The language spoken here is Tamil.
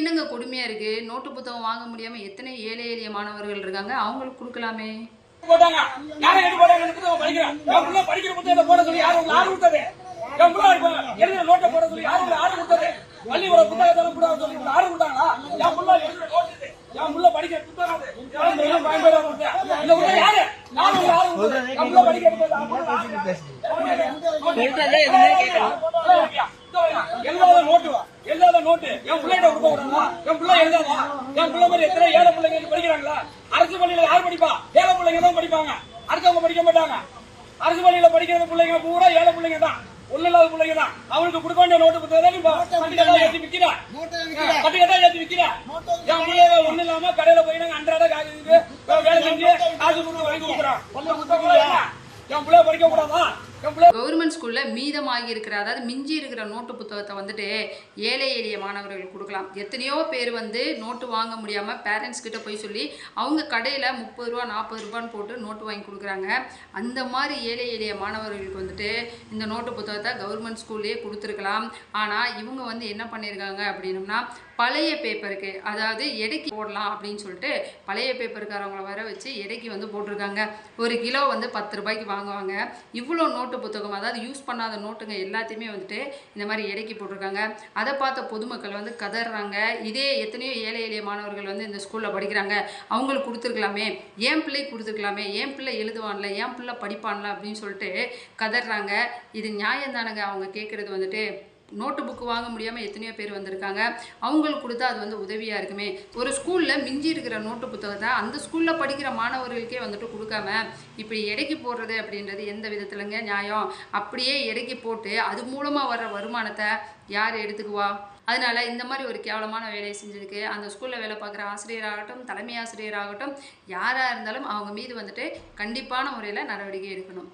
என்னங்க கொடுமையாக இருக்குது. நோட்டு புத்தகம் வாங்க முடியாமல் எத்தனை ஏழை எளிய மாணவர்கள் இருக்காங்க, அவங்களுக்கு கொடுக்கலாமே. போட்டாங்க யாரை எடுத்து போட்டாங்க புத்தகம் படிக்கிறேன் படிக்கிற புத்தகத்தை போட சொல்லி யாரும் ஆர்டர் கொடுத்தது எழுதுற நோட்டை போட சொல்லி யாரும் ஆர்டர் கொடுத்தது பள்ளியோட புத்தகத்தை கூட சொல்லி ஆர்டர் கொடுத்தாங்களா என் புள்ள எழுதுற நோட்டு என் புள்ள படிக்கிற புத்தகம் யாரு நானும் ஆர்டர் என் புள்ள படிக்கிற எழுதாத நோட்டு என் பிள்ளைகிட்ட கொடுக்க விடாங்களா என் பிள்ளை எழுதாதா என் பிள்ளை மாதிரி எத்தனை ஏழை பிள்ளைங்க படிக்கிறாங்களா அரசு பள்ளியில யார் படிப்பா ஏழை பிள்ளைங்க தான் படிப்பாங்க அடுத்தவங்க படிக்க மாட்டாங்க அரசு பள்ளியில படிக்கிற பிள்ளைங்க பூரா ஏழை பிள்ளைங்க தான் ஒண்ணு இல்லாத பிள்ளைங்க தான் அவங்களுக்கு கொடுக்க வேண்டிய நோட்டு புத்தகம் ஏற்றி விக்கிறா கட்டிக்கதான் ஏற்றி விக்கிறா என் பிள்ளைங்க ஒண்ணு இல்லாம கடையில போய் நாங்க அன்றாட காசு வேலை செஞ்சு காசு கொடுத்து வாங்கி கொடுக்குறோம் என் பிள்ளை படிக்க கூடாதா கவர்மெண்ட் ஸ்கூலில் மீதமாகி இருக்கிற அதாவது மிஞ்சி இருக்கிற நோட்டு புத்தகத்தை வந்துட்டு ஏழை எளிய மாணவர்களுக்கு கொடுக்கலாம். எத்தனையோ பேர் வந்து நோட்டு வாங்க முடியாமல் பேரண்ட்ஸ் கிட்ட போய் சொல்லி அவங்க கடையில் 30 ரூபா 40 ரூபான்னு போட்டு நோட்டு வாங்கி கொடுக்குறாங்க. அந்த மாதிரி ஏழை எளிய மாணவர்களுக்கு வந்துட்டு இந்த நோட்டு புத்தகத்தை கவர்மெண்ட் ஸ்கூல்லேயே கொடுத்துருக்கலாம். ஆனால் இவங்க வந்து என்ன பண்ணியிருக்காங்க அப்படின்னம்னா பழைய பேப்பருக்கு அதாவது எடைக்கு போடலாம் அப்படின்னு சொல்லிட்டு பழைய பேப்பருக்காரவங்கள வர வச்சு எடைக்கு வந்து போட்டிருக்காங்க. ஒரு கிலோ வந்து 10 ரூபாய்க்கு வாங்குவாங்க. இவ்வளோ நோட்டு புத்தகம் அதாவது யூஸ் பண்ணாத நோட்டுங்க எல்லாத்தையுமே வந்துட்டு இந்த மாதிரி எடைக்கு போட்டிருக்காங்க. அதை பார்த்த பொதுமக்கள் வந்து கதறாங்க. இதே எத்தனையோ ஏழை எளிய மாணவர்கள் வந்து இந்த ஸ்கூலில் படிக்கிறாங்க, அவங்களுக்கு கொடுத்துருக்கலாமே, என் பிள்ளைக்கு கொடுத்துருக்கலாமே, என் பிள்ளை எழுதுவான்ல, என் பிள்ளை படிப்பான்ல அப்படின்னு சொல்லிட்டு கதறாங்க. இது நியாயம்தானங்க. அவங்க கேட்குறது வந்துட்டு நோட்டு புக்கு வாங்க முடியாமல் எத்தனையோ பேர் வந்திருக்காங்க, அவங்களுக்கு கொடுத்தா அது வந்து உதவியாக இருக்குமே. ஒரு ஸ்கூலில் மிஞ்சி இருக்கிற நோட்டு புத்தகத்தை அந்த ஸ்கூலில் படிக்கிற மாணவர்களுக்கே வந்துட்டு கொடுக்காம இப்படி எடைக்கு போடுறது அப்படின்றது எந்த விதத்துலங்க நியாயம்? அப்படியே எடைக்கு போட்டு அது மூலமாக வர்ற வருமானத்தை யார் எடுத்துக்குவா? அதனால இந்த மாதிரி ஒரு கேவலமான வேலையை செஞ்சதுக்கு அந்த ஸ்கூலில் வேலை பார்க்குற ஆசிரியராகட்டும், தலைமை ஆசிரியராகட்டும், யாராக இருந்தாலும் அவங்க மீது வந்துட்டு கண்டிப்பான முறையில் நடவடிக்கை எடுக்கணும்.